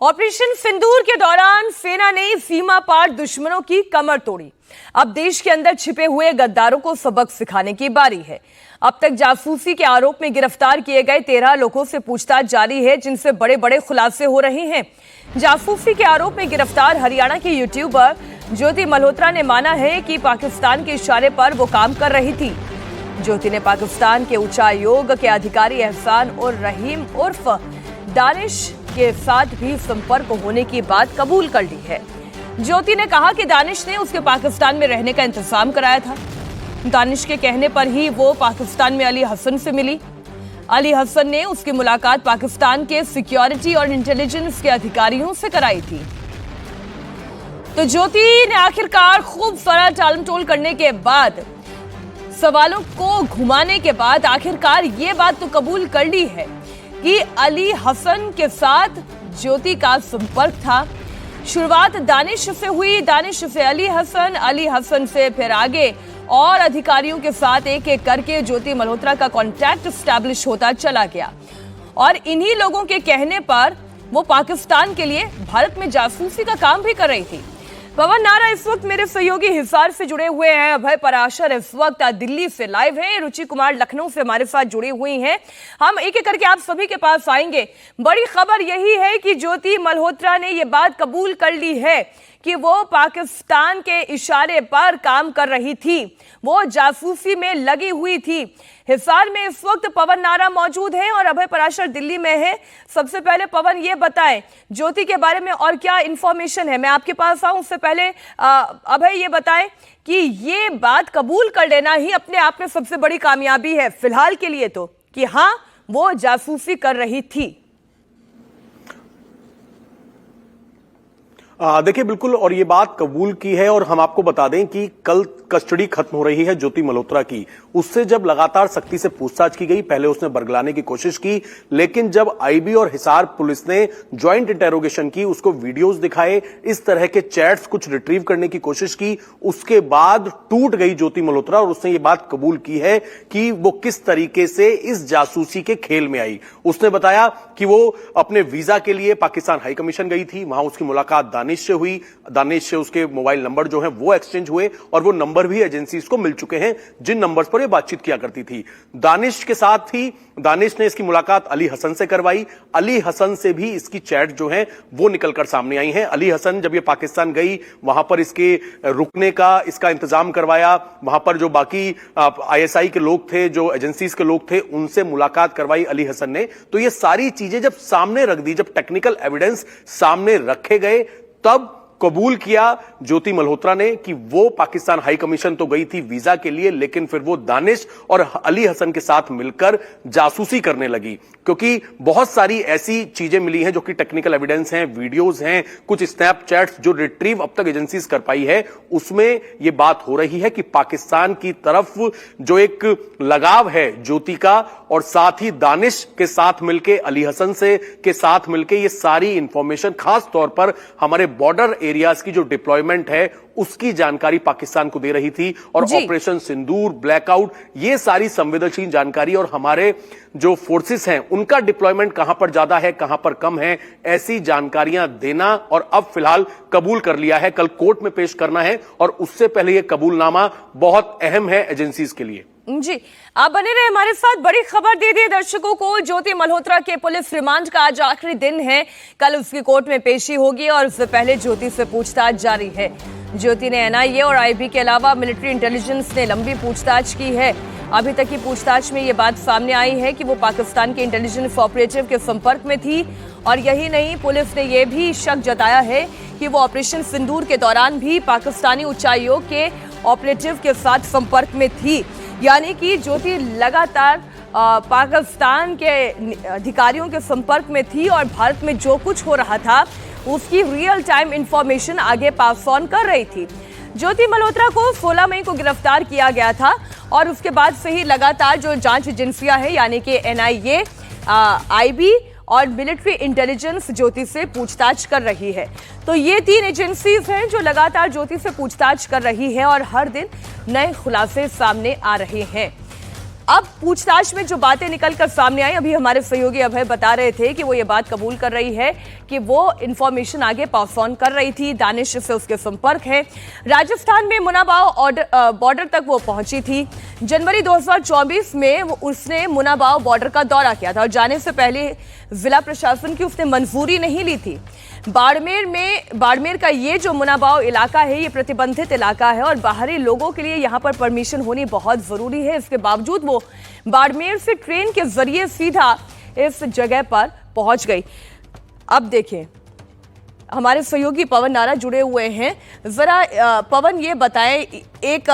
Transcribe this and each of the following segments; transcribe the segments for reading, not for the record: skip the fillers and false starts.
Operation सिंदूर के दौरान सेना ने सीमा पार दुश्मनों की कमर तोड़ी। अब देश के अंदर छिपे हुए गद्दारों को सबक सिखाने की बारी है। अब तक जासूसी के आरोप में गिरफ्तार किए गए 13 लोगों से पूछताछ जारी है, जिनसे बड़े बड़े खुलासे हो रहे हैं। जासूसी के आरोप में गिरफ्तार हरियाणा की यूट्यूबर ज्योति मल्होत्रा ने माना है कि पाकिस्तान के इशारे पर वो काम कर रही थी। ज्योति ने पाकिस्तान के उच्चायोग के अधिकारी एहसान उर रहीम उर्फ दानिश के साथ भी संपर्क होने की बात कबूल कर ली है। ज्योति ने कहा कि दानिश ने उसके पाकिस्तान में रहने का इंतजाम कराया था। दानिश के कहने पर ही वो पाकिस्तान में अली हसन से मिली। अली हसन ने उसकी मुलाकात पाकिस्तान के सिक्योरिटी और इंटेलिजेंस के अधिकारियों से कराई थी। तो ज्योति ने आखिरकार खूब सारा टालमटोल करने के बाद, सवालों को घुमाने के बाद आखिरकार ये बात तो कबूल कर ली है कि अली हसन के साथ ज्योति का संपर्क था। शुरुआत दानिश से हुई, दानिश से अली हसन से फिर आगे और अधिकारियों के साथ एक एक करके ज्योति मल्होत्रा का कांटेक्ट एस्टैब्लिश होता चला गया। और इन्हीं लोगों के कहने पर वो पाकिस्तान के लिए भारत में जासूसी का काम भी कर रही थी। पवन नारा इस वक्त मेरे सहयोगी हिसार से जुड़े हुए हैं। अभय पराशर इस वक्त दिल्ली से लाइव है। रुचि कुमार लखनऊ से हमारे साथ जुड़ी हुई हैं। हम एक एक करके आप सभी के पास आएंगे। बड़ी खबर यही है कि ज्योति मल्होत्रा ने यह बात कबूल कर ली है कि वो पाकिस्तान के इशारे पर काम कर रही थी, वो जासूसी में लगी हुई थी। हिसार में इस वक्त पवन नारा मौजूद है और अभय पराशर दिल्ली में है। सबसे पहले पवन ये बताएं ज्योति के बारे में और क्या इंफॉर्मेशन है। मैं आपके पास आऊं उससे पहले अभय ये बताएं कि ये बात कबूल कर लेना ही अपने आप में सबसे बड़ी कामयाबी है फिलहाल के लिए, तो कि हाँ वो जासूसी कर रही थी। देखिए बिल्कुल, और ये बात कबूल की है। और हम आपको बता दें कि कल कस्टडी खत्म हो रही है ज्योति मल्होत्रा की। उससे जब लगातार सख्ती से पूछताछ की गई, पहले उसने बरगलाने की कोशिश की, लेकिन जब आईबी और हिसार पुलिस ने ज्वाइंट इंटेरोगेशन की, उसको वीडियोस दिखाए, इस तरह के चैट्स कुछ रिट्रीव करने की कोशिश की, उसके बाद टूट गई ज्योति मल्होत्रा और उसने ये बात कबूल की है कि वो किस तरीके से इस जासूसी के खेल में आई। उसने बताया कि वो अपने वीजा के लिए पाकिस्तान हाई कमीशन गई थी, वहां उसकी मुलाकात दानिश से हुई, दानिश से उसके मोबाइल नंबर जो है वो एक्सचेंज हुए और वो नंबर भी एजेंसीज को मिल चुके हैं जिन नंबर्स पर ये बातचीत किया करती थी। दानिश के साथ ही दानिश ने इसकी मुलाकात अली हसन से करवाई। अली हसन से भी इसकी चैट जो है वो निकलकर सामने आई हैं। अली हसन जब ये पाकिस्तान गई, वहां पर इसके रुकने का इसका इंतजाम करवाया, वहां पर जो बाकी आईएसआई के लोग थे, जो एजेंसीज के लोग थे, उनसे मुलाकात करवाई अली हसन ने। तो ये सारी चीजें जब सामने रख दी, जब टेक्निकल एविडेंस सामने रखे गए, तब कबूल किया ज्योति मल्होत्रा ने कि वो पाकिस्तान हाई कमीशन तो गई थी वीजा के लिए, लेकिन फिर वो दानिश और अली हसन के साथ मिलकर जासूसी करने लगी। क्योंकि बहुत सारी ऐसी चीजें मिली हैं जो कि टेक्निकल एविडेंस हैं, वीडियोस हैं, कुछ स्नैपचैट्स जो रिट्रीव अब तक एजेंसीज कर पाई है, उसमें यह बात हो रही है कि पाकिस्तान की तरफ जो एक लगाव है ज्योति का, और साथ ही दानिश के साथ मिलकर, अली हसन से के साथ मिलकर ये सारी इंफॉर्मेशन, खास तौर पर हमारे बॉर्डर एरियाज की जो डिप्लॉयमेंट है उसकी जानकारी पाकिस्तान को दे रही थी। और ऑपरेशन सिंदूर, ब्लैकआउट, ये सारी संवेदनशील जानकारी और हमारे जो फोर्सेस हैं उनका डिप्लॉयमेंट कहां पर ज्यादा है, कहां पर कम है, ऐसी जानकारियां देना और अब फिलहाल कबूल कर लिया है। कल कोर्ट में पेश करना है और उससे पहले यह कबूलनामा बहुत अहम है एजेंसीज के लिए। जी, आप बने रहे हमारे साथ। बड़ी खबर दे दी दर्शकों को। ज्योति मल्होत्रा के पुलिस रिमांड का आज आखिरी दिन है। कल उसकी कोर्ट में पेशी होगी और उससे पहले ज्योति से पूछताछ जारी है। ज्योति ने एनआईए और आईबी के अलावा मिलिट्री इंटेलिजेंस ने लंबी पूछताछ की है। अभी तक की पूछताछ में यह बात सामने आई है कि वो पाकिस्तान के इंटेलिजेंस ऑपरेटिव के संपर्क में थी। और यही नहीं, पुलिस ने यह भी शक जताया है कि वो ऑपरेशन सिंदूर के दौरान भी पाकिस्तानी उच्चायोग के ऑपरेटिव के साथ संपर्क में थी। यानी कि ज्योति लगातार पाकिस्तान के अधिकारियों के संपर्क में थी और भारत में जो कुछ हो रहा था उसकी रियल टाइम इंफॉर्मेशन आगे पास ऑन कर रही थी। ज्योति मल्होत्रा को 16 मई को गिरफ्तार किया गया था और उसके बाद से ही लगातार जो जांच एजेंसियां हैं, यानी कि एनआईए, आईबी और मिलिट्री इंटेलिजेंस ज्योति से पूछताछ कर रही है। तो ये 3 एजेंसीज हैं जो लगातार ज्योति से पूछताछ कर रही है और हर दिन नए खुलासे सामने आ रहे हैं। अब पूछताछ में जो बातें निकलकर सामने आई, अभी हमारे सहयोगी अभय बता रहे थे कि वो ये बात कबूल कर रही है कि वो इंफॉर्मेशन आगे पास ऑन कर रही थी, दानिश से उसके संपर्क है। राजस्थान में मुनाबाव बॉर्डर तक वो पहुंची थी। जनवरी 2024 में उसने मुनाबाव बॉर्डर का दौरा किया था और जाने से पहले जिला प्रशासन की उसने मंजूरी नहीं ली थी। बाड़मेर का ये जो मुनाबाव इलाका है, ये प्रतिबंधित इलाका है और बाहरी लोगों के लिए यहाँ पर परमिशन होनी बहुत जरूरी है। इसके बावजूद वो बाड़मेर से ट्रेन के जरिए सीधा इस जगह पर पहुंच गई। अब देखें, हमारे सहयोगी पवन नारा जुड़े हुए हैं। जरा पवन ये बताएं, एक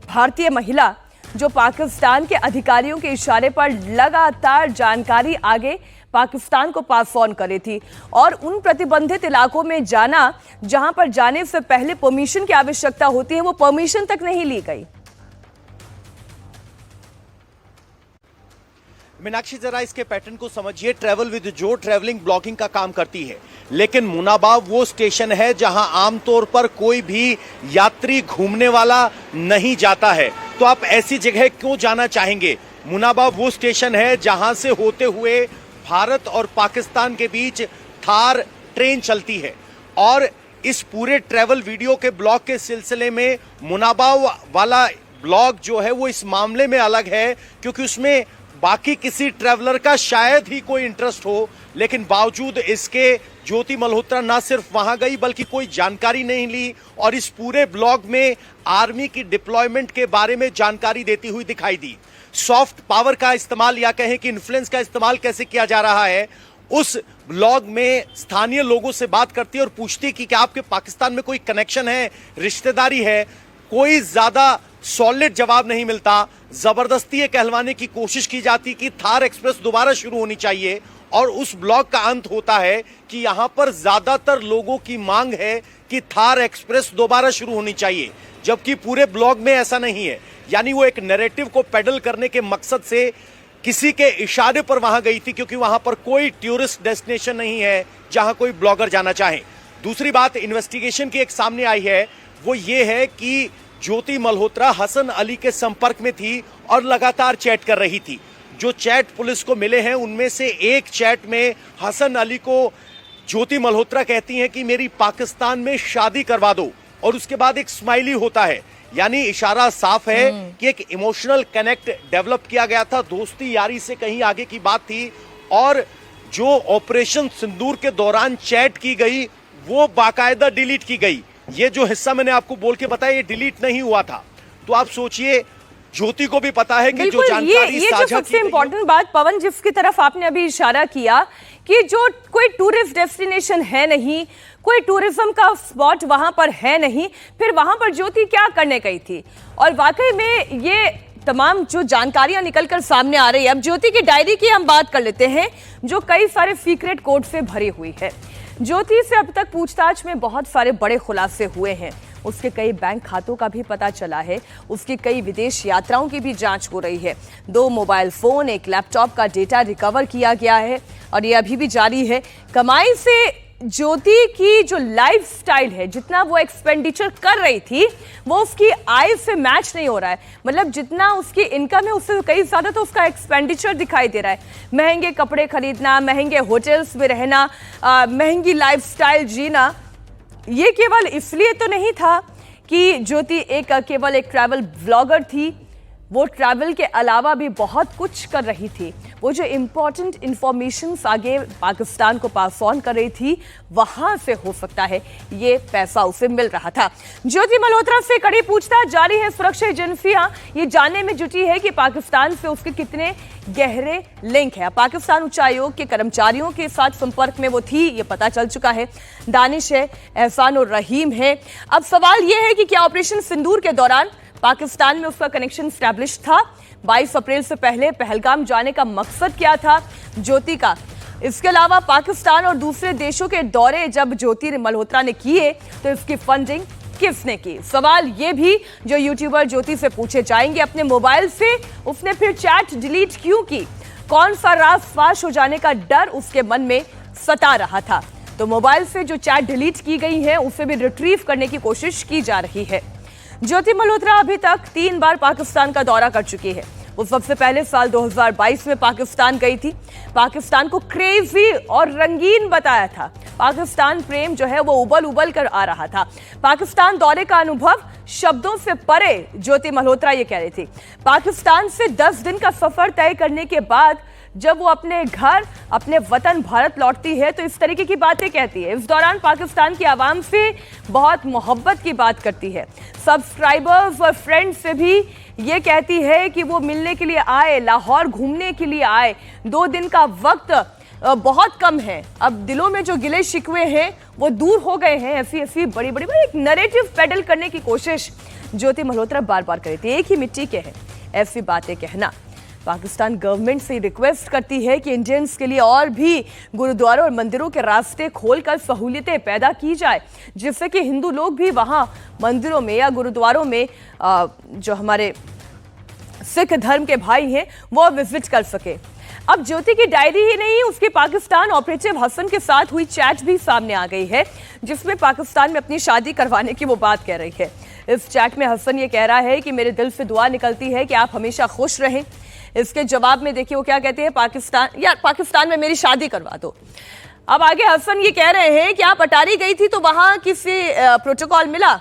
भारतीय महिला जो पाकिस्तान के अधिकारियों के इशारे पर लगातार जानकारी आगे पाकिस्तान को पास ऑन कर रही थी और उन प्रतिबंधित इलाकों में जाना जहां पर जाने से पहले परमिशन की आवश्यकता होती है, वो परमिशन तक नहीं ली गई। मीनाक्षी, जरा इसके पैटर्न को समझिए। ट्रैवल विद जो ट्रैवलिंग ब्लॉगिंग का काम करती है, लेकिन मुनाबाव वो स्टेशन है जहां आमतौर पर कोई भी यात्री घूमने वाला नहीं जाता है। तो आप ऐसी जगह क्यों जाना चाहेंगे? मुनाबाव वो स्टेशन है जहां से होते हुए भारत और पाकिस्तान के बीच थार ट्रेन चलती है और इस पूरे ट्रैवल वीडियो के ब्लॉग के सिलसिले में मुनाबाव वाला ब्लॉग जो है वो इस मामले में अलग है, क्योंकि उसमें बाकी किसी ट्रैवलर का शायद ही कोई इंटरेस्ट हो, लेकिन बावजूद इसके ज्योति मल्होत्रा ना सिर्फ वहां गई बल्कि कोई जानकारी नहीं ली और इस पूरे ब्लॉग में आर्मी की डिप्लॉयमेंट के बारे में जानकारी देती हुई दिखाई दी। सॉफ्ट पावर का इस्तेमाल या कहें कि इन्फ्लुएंस का इस्तेमाल कैसे किया जा रहा है, उस ब्लॉग में स्थानीय लोगों से बात करती है और पूछती है कि क्या आपके पाकिस्तान में कोई कनेक्शन है, रिश्तेदारी है। कोई ज्यादा सॉलिड जवाब नहीं मिलता। जबरदस्ती ये कहलवाने की कोशिश की जाती कि थार एक्सप्रेस दोबारा शुरू होनी चाहिए और उस ब्लॉग का अंत होता है कि यहां पर ज्यादातर लोगों की मांग है कि थार एक्सप्रेस दोबारा शुरू होनी चाहिए, जबकि पूरे ब्लॉग में ऐसा नहीं है। यानी वो एक नैरेटिव को पेडल करने के मकसद से किसी के इशारे पर वहां गई थी, क्योंकि वहां पर कोई टूरिस्ट डेस्टिनेशन नहीं है जहां कोई ब्लॉगर जाना चाहे। दूसरी बात इन्वेस्टिगेशन की एक सामने आई है, वो ये है कि ज्योति मल्होत्रा हसन अली के संपर्क में थी और लगातार चैट कर रही थी। जो चैट पुलिस को मिले हैं उनमें से एक चैट में हसन अली को ज्योति मल्होत्रा कहती हैं कि मेरी पाकिस्तान में शादी करवा दो, और उसके बाद एक स्माइली होता है। यानी इशारा साफ है कि एक इमोशनल कनेक्ट डेवलप किया गया था, दोस्ती यारी से कहीं आगे की बात थी। और जो ऑपरेशन सिंदूर के दौरान चैट की गई वो बाकायदा डिलीट की गई। ये जो हिस्सा मैंने आपको बोल के बताया, ये डिलीट नहीं हुआ था। तो आप सोचिए, ज्योति को भी पता है कि जो जानकारी ये जो सबसे इंपॉर्टेंट बात पवन, जिसकी तरफ आपने अभी इशारा किया कि जो कोई टूरिस्ट डेस्टिनेशन है नहीं, कोई टूरिज्म का स्पॉट वहां पर है नहीं, फिर वहां पर ज्योति क्या करने गई थी? और वाकई में ये तमाम जो जानकारियां निकलकर सामने आ रही है। अब ज्योति की डायरी की हम बात कर लेते हैं, जो कई सारे सीक्रेट कोड से भरी हुई है। ज्योति से अब तक पूछताछ में बहुत सारे बड़े खुलासे हुए हैं। उसके कई बैंक खातों का भी पता चला है, उसकी कई विदेश यात्राओं की भी जांच हो रही है। 2 मोबाइल फोन, 1 लैपटॉप का डेटा रिकवर किया गया है और ये अभी भी जारी है। कमाई से ज्योति की जो लाइफस्टाइल है, जितना वो एक्सपेंडिचर कर रही थी, वो उसकी आय से मैच नहीं हो रहा है। मतलब जितना उसकी इनकम है उससे कई ज्यादा तो उसका एक्सपेंडिचर दिखाई दे रहा है। महंगे कपड़े खरीदना, महंगे होटल्स में रहना, महंगी लाइफस्टाइल जीना। ये केवल इसलिए तो नहीं था कि ज्योति केवल एक ट्रैवल ब्लॉगर थी, वो ट्रैवल के अलावा भी बहुत कुछ कर रही थी। वो जो इंपॉर्टेंट इंफॉर्मेशन आगे पाकिस्तान को पास ऑन कर रही थी, वहां से हो सकता है ये पैसा उसे मिल रहा था। ज्योति मल्होत्रा से कड़ी पूछताछ जारी है। सुरक्षा एजेंसियां ये जानने में जुटी है कि पाकिस्तान से उसके कितने गहरे लिंक है। पाकिस्तान उच्चायोग के कर्मचारियों के साथ संपर्क में वो थी, ये पता चल चुका है। दानिश है, एहसान और रहीम है। अब सवाल यह है कि क्या ऑपरेशन सिंदूर के दौरान पाकिस्तान में उसका कनेक्शन स्टैब्लिश था? 22 अप्रैल से पहले पहलगाम जाने का मकसद क्या था ज्योति का? इसके अलावा पाकिस्तान और दूसरे देशों के दौरे जब ज्योति मल्होत्रा ने किए तो इसकी फंडिंग किसने की? सवाल ये भी जो यूट्यूबर ज्योति से पूछे जाएंगे। अपने मोबाइल से उसने फिर चैट डिलीट क्यों की? कौन सा राज फाश हो जाने का डर उसके मन में सता रहा था? तो मोबाइल से जो चैट डिलीट की गई है उसे भी रिट्रीव करने की कोशिश की जा रही है। ज्योति मल्होत्रा अभी तक 3 बार पाकिस्तान का दौरा कर चुकी है। वो सबसे पहले साल 2022 में पाकिस्तान गई थी। पाकिस्तान को क्रेजी और रंगीन बताया था। पाकिस्तान प्रेम जो है वो उबल उबल कर आ रहा था। पाकिस्तान दौरे का अनुभव शब्दों से परे, ज्योति मल्होत्रा ये कह रही थी। पाकिस्तान से 10 दिन का सफर तय करने के बाद जब वो अपने घर, अपने वतन भारत लौटती है तो इस तरीके की बातें कहती है। इस दौरान पाकिस्तान की आवाम से बहुत मोहब्बत की बात करती है। सब्सक्राइबर्स और फ्रेंड्स से भी ये कहती है कि वो मिलने के लिए आए, लाहौर घूमने के लिए आए। 2 दिन का वक्त बहुत कम है। अब दिलों में जो गिले शिकवे हैं वो दूर हो गए हैं। ऐसी बड़ी एक नैरेटिव पेडल करने की कोशिश ज्योति मल्होत्रा बार बार कर रही थी। एक ही मिट्टी के हैं ऐसी बातें कहना। पाकिस्तान गवर्नमेंट से रिक्वेस्ट करती है कि इंडियंस के लिए और भी गुरुद्वारों और मंदिरों के रास्ते खोलकर सहूलियतें पैदा की जाए, जिससे कि हिंदू लोग भी वहां मंदिरों में या गुरुद्वारों में जो हमारे सिख धर्म के भाई हैं वो विजिट कर सके। अब ज्योति की डायरी ही नहीं, उसके पाकिस्तान ऑपरेटिव हसन के साथ हुई चैट भी सामने आ गई है, जिसमें पाकिस्तान में अपनी शादी करवाने की वो बात कह रही है। इस चैट में हसन ये कह रहा है कि मेरे दिल से दुआ निकलती है कि आप हमेशा खुश रहें। इसके जवाब में देखिए वो क्या कहते हैं, पाकिस्तान में मेरी शादी करवा दो। अब आगे हसन ये कह रहे हैं कि आप अटारी गई थी तो वहां किसी प्रोटोकॉल मिला?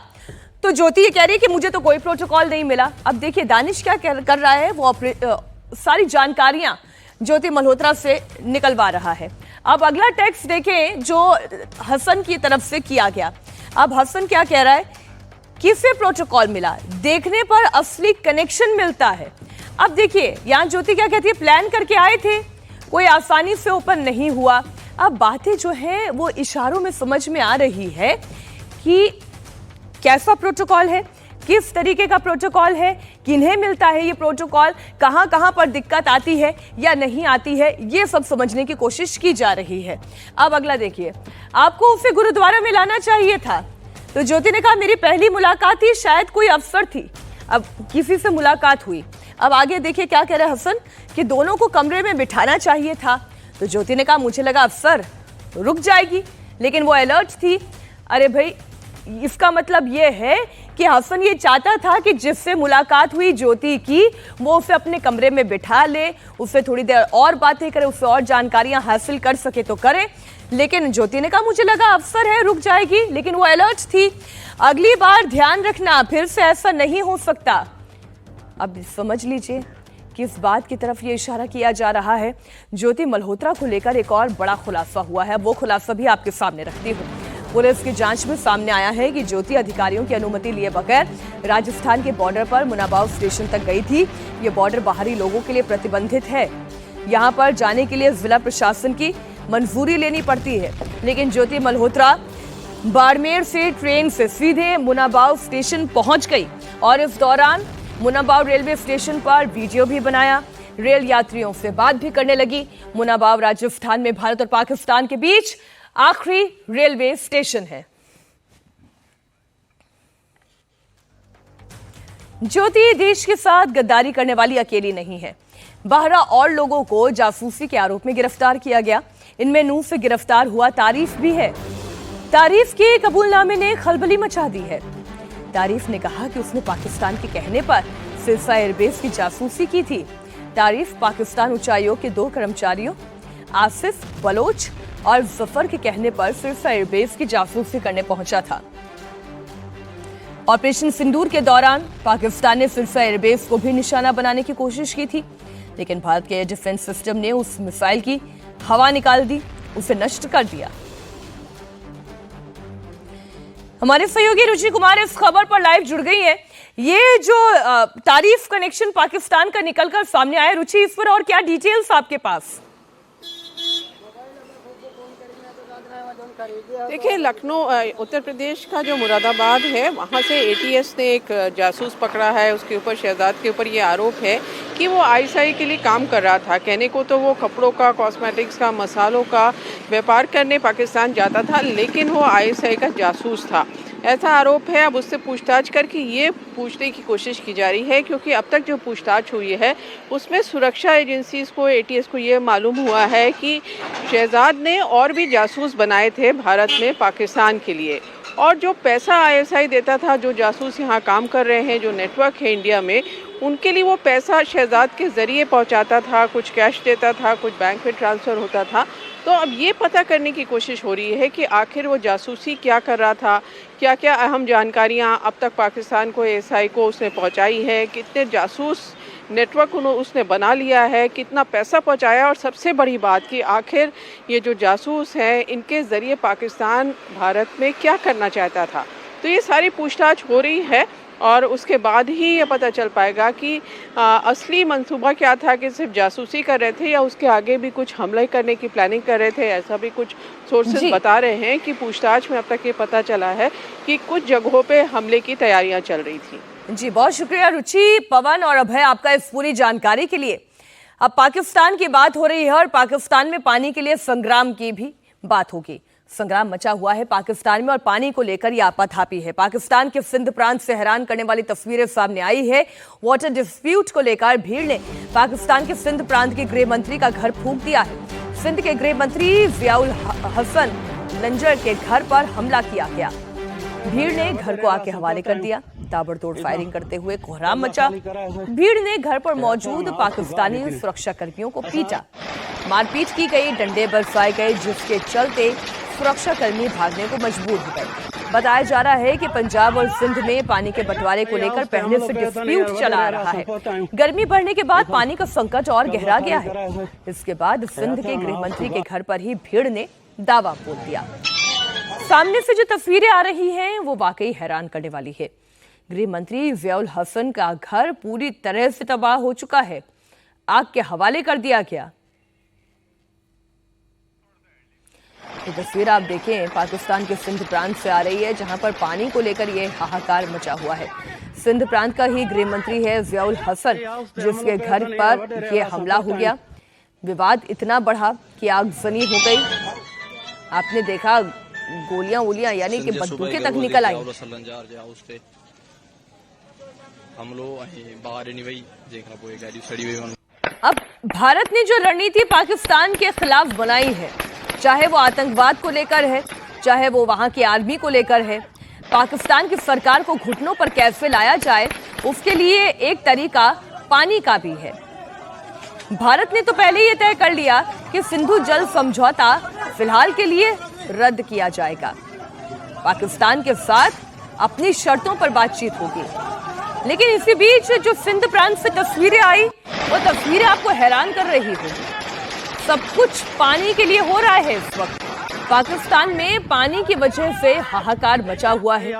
तो ज्योति ये कह रही है कि मुझे तो कोई प्रोटोकॉल नहीं मिला। अब देखिए दानिश क्या कर रहा है, वो सारी जानकारियां ज्योति मल्होत्रा से निकलवा रहा है। अब अगला टेक्स्ट देखें जो हसन की तरफ से किया गया। अब हसन क्या कह रहा है, किसे प्रोटोकॉल मिला? देखने पर असली कनेक्शन मिलता है। अब देखिए यहां ज्योति क्या कहती है, प्लान करके आए थे, कोई आसानी से ओपन नहीं हुआ। अब बातें जो है वो इशारों में समझ में आ रही है कि कैसा प्रोटोकॉल है, किस तरीके का प्रोटोकॉल है, किन्हें मिलता है ये प्रोटोकॉल, कहां कहां पर दिक्कत आती है या नहीं आती है, ये सब समझने की कोशिश की जा रही है। अब अगला देखिए, आपको उसे गुरुद्वारा में लाना चाहिए था। तो ज्योति ने कहा मेरी पहली मुलाकात थी, शायद कोई अफसर थी। अब किसी से मुलाकात हुई। अब आगे देखिए क्या कह रहा है हसन कि दोनों को कमरे में बिठाना चाहिए था। तो ज्योति ने कहा मुझे लगा अफसर रुक जाएगी, लेकिन वो अलर्ट थी। अरे भाई, इसका मतलब ये है कि हसन ये चाहता था कि जिससे मुलाकात हुई ज्योति की, वो उसे अपने कमरे में बिठा ले, उससे थोड़ी देर और बातें करे, उससे और जानकारियां हासिल कर सके तो करे। लेकिन ज्योति ने कहा मुझे लगा अफसर है, रुक जाएगी, लेकिन वो अलर्ट थी। अगली बार ध्यान रखना, फिर से ऐसा नहीं हो सकता। अब समझ लीजिए किस बात की तरफ ये इशारा किया जा रहा है। ज्योति मल्होत्रा को लेकर एक और बड़ा खुलासा हुआ है, वो खुलासा भी आपके सामने रखती हूँ। पुलिस की जांच में सामने आया है कि ज्योति अधिकारियों की अनुमति लिए बगैर राजस्थान के बॉर्डर पर मुनाबाव स्टेशन तक गई थी। ये बॉर्डर बाहरी लोगों के लिए प्रतिबंधित है। यहाँ पर जाने के लिए जिला प्रशासन की मंजूरी लेनी पड़ती है। लेकिन ज्योति मल्होत्रा बाड़मेर से ट्रेन से सीधे मुनाबाव स्टेशन पहुंच गई और इस दौरान मुनाबाव रेलवे स्टेशन पर वीडियो भी बनाया, रेल यात्रियों से बात भी करने लगी। मुनाबाव राजस्थान में भारत और पाकिस्तान के बीच आखिरी रेलवे स्टेशन है। ज्योति देश के साथ गद्दारी करने वाली अकेली नहीं है। 12 और लोगों को जासूसी के आरोप में गिरफ्तार किया गया। इनमें नूह से गिरफ्तार हुआ तारीफ भी है। तारीफ के कबूलनामे ने खलबली मचा दी है। तारीफ ने कहा कि उसने पाकिस्तान के कहने पर सिरसा एयरबेस की जासूसी की थी। तारीफ पाकिस्तान उच्चायोग के 2 कर्मचारियों आसिफ, बलोच और जफर के कहने पर सिरसा एयरबेस की जासूसी करने पहुंचा था। ऑपरेशन सिंदूर के दौरान पाकिस्तान ने सिरसा एयरबेस को भी निशाना बनाने की कोशिश की थी, लेकिन भारत के एयर डिफेंस सिस्टम ने उस मिसाइल की हवा निकाल दी, उसे नष्ट कर दिया। हमारे सहयोगी रुचि कुमार इस खबर पर लाइव जुड़ गई है। ये जो तारीफ कनेक्शन पाकिस्तान का निकलकर सामने आया, रुचि इस पर और क्या डिटेल्स आपके पास? देखिए, लखनऊ उत्तर प्रदेश का जो मुरादाबाद है, वहाँ से एटीएस ने एक जासूस पकड़ा है। उसके ऊपर, शहजाद के ऊपर ये आरोप है कि वो आईएसआई के लिए काम कर रहा था। कहने को तो वो कपड़ों का, कॉस्मेटिक्स का, मसालों का व्यापार करने पाकिस्तान जाता था, लेकिन वो आईएसआई का जासूस था, ऐसा आरोप है। अब उससे पूछताछ करके ये पूछने की कोशिश की जा रही है, क्योंकि अब तक जो पूछताछ हुई है उसमें सुरक्षा एजेंसीज को, एटीएस को ये मालूम हुआ है कि शहजाद ने और भी जासूस बनाए थे भारत में पाकिस्तान के लिए, और जो पैसा आईएसआई देता था, जो जासूस यहाँ काम कर रहे हैं, जो नेटवर्क है इंडिया में, उनके लिए वो पैसा शहजाद के ज़रिए पहुँचाता था, कुछ कैश देता था, कुछ बैंक में ट्रांसफ़र होता था। तो अब ये पता करने की कोशिश हो रही है कि आखिर वो जासूसी क्या कर रहा था, क्या क्या अहम जानकारियाँ अब तक पाकिस्तान को, आईएसआई को उसने पहुँचाई है, कितने जासूस नेटवर्क उसने बना लिया है, कितना पैसा पहुंचाया, और सबसे बड़ी बात कि आखिर ये जो जासूस हैं इनके ज़रिए पाकिस्तान भारत में क्या करना चाहता था। तो ये सारी पूछताछ हो रही है और उसके बाद ही ये पता चल पाएगा कि असली मंसूबा क्या था, कि सिर्फ जासूसी कर रहे थे या उसके आगे भी कुछ हमले करने की प्लानिंग कर रहे थे। ऐसा भी कुछ सोर्सेज बता रहे हैं कि पूछताछ में अब तक ये पता चला है कि कुछ जगहों पे हमले की तैयारियां चल रही थी। जी, बहुत शुक्रिया रुचि, पवन और अभय आपका इस पूरी जानकारी के लिए। अब पाकिस्तान की बात हो रही है और पाकिस्तान में पानी के लिए संग्राम की भी बात होगी। संग्राम मचा हुआ है पाकिस्तान में और पानी को लेकर यह आपाधापी है। पाकिस्तान के सिंध प्रांत से हैरान करने वाली तस्वीरें सामने आई है। वाटर डिस्प्यूट को लेकर भीड़ ने पाकिस्तान के सिंध प्रांत के गृह मंत्री का घर फूंक दिया है। सिंध के गृह मंत्री जियाउल हसन लंजर के घर पर हमला किया गया। भीड़ ने घर को आग के हवाले कर दिया। ताबड़तोड़ फायरिंग करते हुए कोहराम मचा। भीड़ ने घर पर मौजूद पाकिस्तानी सुरक्षा कर्मियों को पीटा, मारपीट की गई, डंडे बरसाए गए, जिसके चलते सुरक्षा कर्मी भागने को मजबूर हो गए। बताया जा रहा है कि पंजाब और सिंध में पानी के बंटवारे को लेकर पहले से डिस्प्यूट चला आ रहा है। गर्मी बढ़ने के बाद पानी का संकट और गहरा गया है। इसके बाद सिंध के गृह मंत्री के घर पर ही भीड़ ने दावा बोल दिया। सामने से जो तस्वीरें आ रही हैं वो वाकई हैरान करने वाली है। गृह मंत्री जियाउल हसन का घर पूरी तरह से तबाह हो चुका है, आग के हवाले कर दिया गया। ये तस्वीर आप देखें पाकिस्तान के सिंध प्रांत से आ रही है, जहां पर पानी को लेकर ये हाहाकार मचा हुआ है। सिंध प्रांत का ही गृह मंत्री है जियाउल हसन, जिसके घर पर यह हमला हो गया। विवाद इतना बढ़ा कि आगजनी हो गई। आपने देखा गोलियां वोलियां यानी कि बंदूकें तक निकल आई। अब भारत ने जो रणनीति पाकिस्तान के खिलाफ बनाई है, चाहे वो आतंकवाद को लेकर है, चाहे वो वहां की आर्मी को लेकर है, पाकिस्तान की सरकार को घुटनों पर कैसे लाया जाए, उसके लिए एक तरीका पानी का भी है। भारत ने तो पहले ये तय कर लिया कि सिंधु जल समझौता फिलहाल के लिए रद्द किया जाएगा। पाकिस्तान के साथ अपनी शर्तों पर बातचीत होगी। लेकिन इसी बीच जो सिंध प्रांत से तस्वीरें आई, वो तस्वीरें आपको हैरान कर रही होगी। सब कुछ पानी के लिए हो रहा है। इस वक्त पाकिस्तान में पानी की वजह से हाहाकार मचा हुआ है।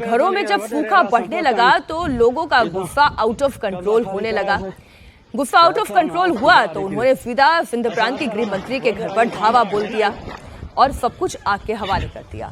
घरों में जब सूखा बढ़ने लगा तो लोगों का गुस्सा आउट ऑफ कंट्रोल होने लगा। गुस्सा आउट ऑफ कंट्रोल हुआ तो उन्होंने सीधा सिंध प्रांत के गृह मंत्री के घर पर धावा बोल दिया और सब कुछ आग के हवाले कर दिया।